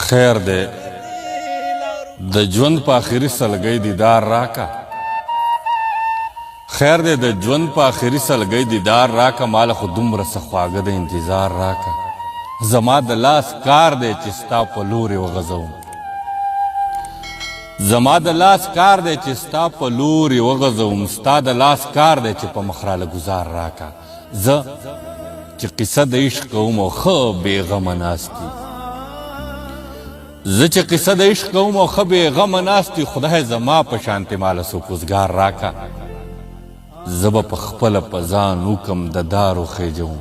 خیر دی د ژوند په آخري سلګۍ دیدار راکا خیر دی د ژوند په آخري سلګۍ دیدار راکا مال خو دومره څه خواږه د انتظار راکا زما د لاس کار دی چې ستا په لورې وغځوم زما د لاس کار دی چې ستا په لورې وغځوم ستا د لاس کار دی چې په مخ راله ګزار راکا زه چې قصه د عشق کوم او ښه بېغمه ناست دي زه چې قصه د عشق کوم او ښه بېغمه ناست دي خدای زما په شانتې ماله څوک وزګار راکا زه به په خپله په ځان وکم د دارو خېجوم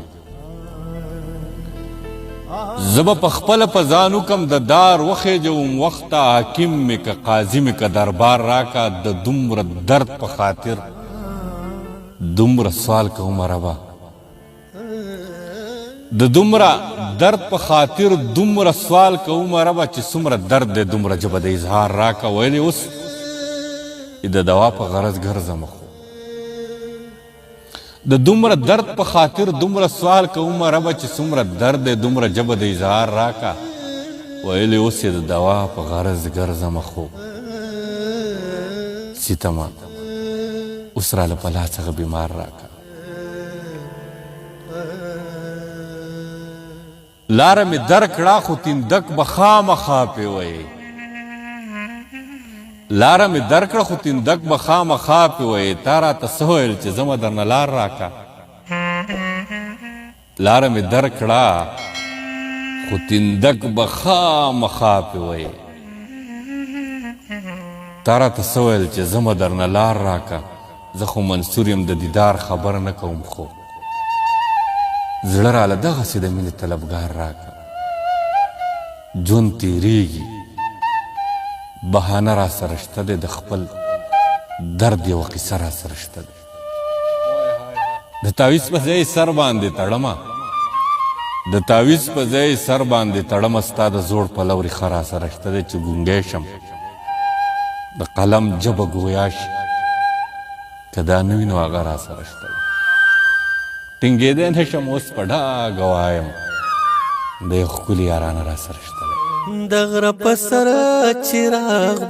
زه به په خپله په ځان وکم د دار وخېجوم وخته حاکم مې که قاضي مې که دربار راکا د دومره درد په خاطر دومره سوال کوم ربا د دومره درد په خاطر دومره سوال کوم ربا چې څومره درد دی دومره ژبه د اظهار راکا ویلې اوس د دوا په غرض ګرځم خو د دومره درد په خاطر دومره سوال کوم ربا چې څومره درد دی دومره ژبه د اظهار راکا ویلې اوس د دوا په غرض ګرځم خو سیتما اوس راله په لاس څخه بیمار راکا لاره مې درکړه خو تندک به خامخا پې ویې لاره مې درکړه خو تندک به خامخا پې ویې تا راته څه ویل چې زه مه درنه لار راکه لاره مې درکړه خو تندک به خامخا پې ویې تا راته څه ویل چې زه مه درنه لار راکه زه خو منصور یم د دیدار خبر نه کوم خو زړه راله دغسې د مینې طلبګار راکه ژوند تېرېږي بهانه را سره شته دی د خپل درد یوه قصه را سره شته دی د تعویض په ځای سر باندې تړمه د تعویض په ځای سر باندې تړمه ستا د زوړ پلو ریښه را سره شته دی چې ګونګی شم د قلم ژبه ګویا شي که دا نه وي نو هغه را سره شته دی ټینګېدی نه شم اوس په ډاګه وایم د یو ښکلي یارانه را سره شته دی د غره په سره چراغ